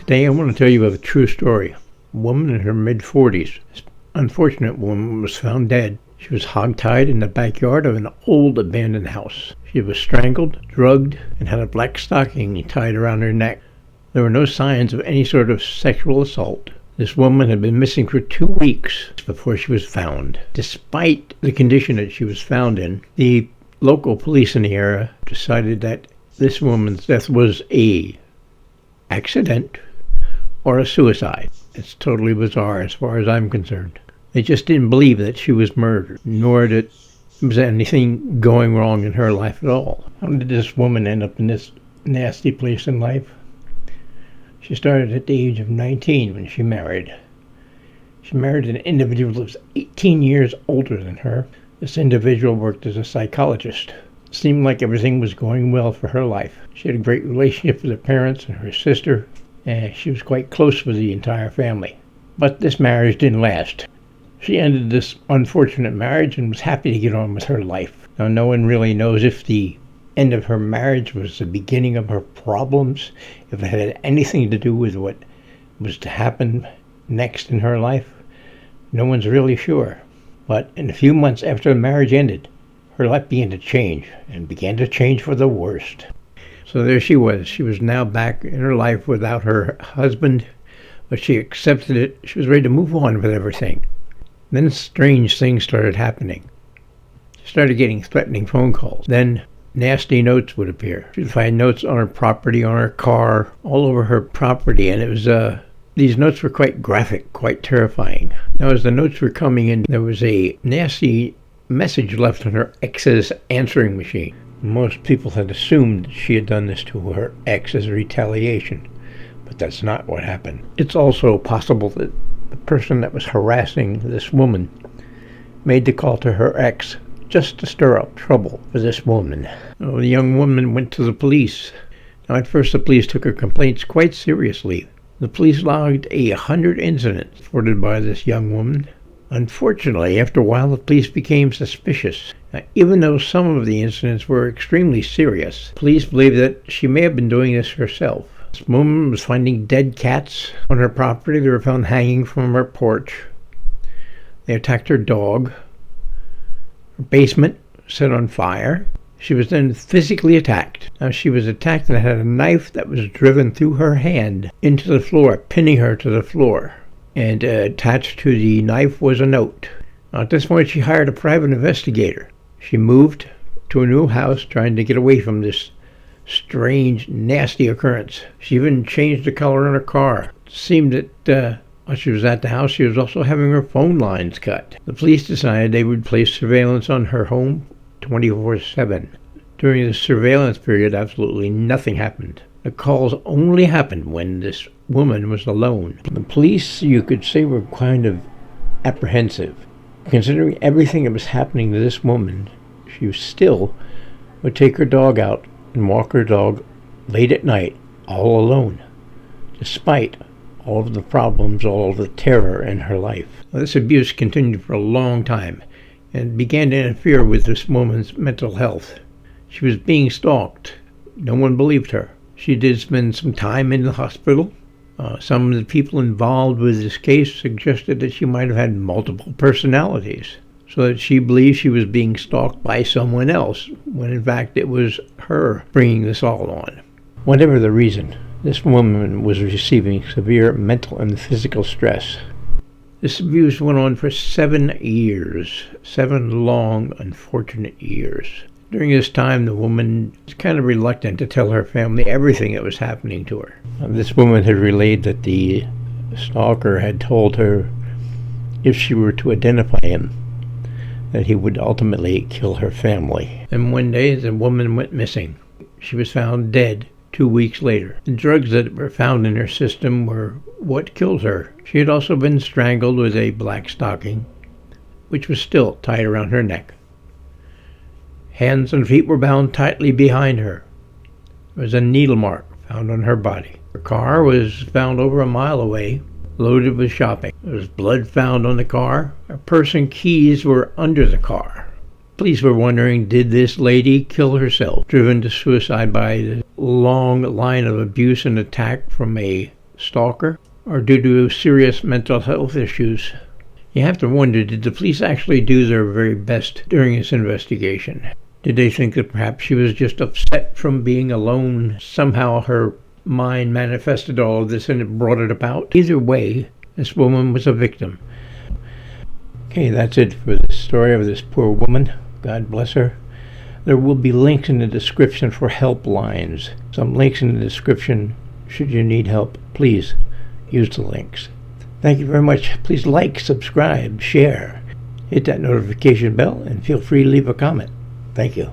Today I want to tell you of a true story. A woman in her mid-40s. This unfortunate woman was found dead. She was hogtied in the backyard of an old abandoned house. She was strangled, drugged, and had a black stocking tied around her neck. There were no signs of any sort of sexual assault. This woman had been missing for 2 weeks before she was found. Despite the condition that she was found in, the local police in the area decided that this woman's death was a accident or a suicide. It's totally bizarre as far as I'm concerned. They just didn't believe that she was murdered, nor that there was anything going wrong in her life at all. How did this woman end up in this nasty place in life? She started at the age of 19 when she married. She married an individual who was 18 years older than her. This individual worked as a psychologist. It seemed like everything was going well for her life. She had a great relationship with her parents and her sister, and she was quite close with the entire family. But this marriage didn't last. She ended this unfortunate marriage and was happy to get on with her life. Now, no one really knows if the end of her marriage was the beginning of her problems, if it had anything to do with what was to happen next in her life. No one's really sure. But in a few months after the marriage ended, her life began to change, and began to change for the worst. So there she was. She was now back in her life without her husband, but she accepted it. She was ready to move on with everything. Then strange things started happening. She started getting threatening phone calls. Then nasty notes would appear. She would find notes on her property, on her car, all over her property, and it was these notes were quite graphic, quite terrifying. Now, as the notes were coming in, there was a nasty message left on her ex's answering machine. Most people had assumed that she had done this to her ex as a retaliation, but that's not what happened. It's also possible that the person that was harassing this woman made the call to her ex just to stir up trouble for this woman. The young woman went to the police. Now, at first, the police took her complaints quite seriously. The police logged 100 incidents reported by this young woman. Unfortunately, after a while, the police became suspicious. Now, even though some of the incidents were extremely serious, police believe that she may have been doing this herself. This woman was finding dead cats on her property. They were found hanging from her porch. They attacked her dog. Her basement set on fire. She was then physically attacked. Now, she was attacked and had a knife that was driven through her hand into the floor, pinning her to the floor. And attached to the knife was a note. Now, at this point, she hired a private investigator. She moved to a new house trying to get away from this strange, nasty occurrence. She even changed the color in her car. It seemed that while she was at the house, she was also having her phone lines cut. The police decided they would place surveillance on her home 24/7. During the surveillance period, absolutely nothing happened. The calls only happened when this woman was alone. The police, you could say, were kind of apprehensive. Considering everything that was happening to this woman, she still would take her dog out and walk her dog late at night, all alone, despite all of the problems, all of the terror in her life. Now, this abuse continued for a long time and began to interfere with this woman's mental health. She was being stalked. No one believed her. She did spend some time in the hospital. Some of the people involved with this case suggested that she might have had multiple personalities, so that she believed she was being stalked by someone else, when in fact it was her bringing this all on. Whatever the reason, this woman was receiving severe mental and physical stress. This abuse went on for 7 years, 7 long, unfortunate years. During this time, the woman was kind of reluctant to tell her family everything that was happening to her. This woman had relayed that the stalker had told her if she were to identify him, that he would ultimately kill her family. And one day, the woman went missing. She was found dead 2 weeks later. The drugs that were found in her system were what killed her. She had also been strangled with a black stocking, which was still tied around her neck. Hands and feet were bound tightly behind her. There was a needle mark found on her body. Her car was found over a mile away, loaded with shopping. There was blood found on the car. Her purse and keys were under the car. Police were wondering, did this lady kill herself, driven to suicide by the long line of abuse and attack from a stalker, or due to serious mental health issues. You have to wonder, did the police actually do their very best during this investigation? Did they think that perhaps she was just upset from being alone? Somehow her mind manifested all of this and it brought it about? Either way, this woman was a victim. Okay, that's it for the story of this poor woman. God bless her. There will be links in the description for helplines. Some links in the description. Should you need help, please use the links. Thank you very much. Please like, subscribe, share, hit that notification bell, and feel free to leave a comment. Thank you.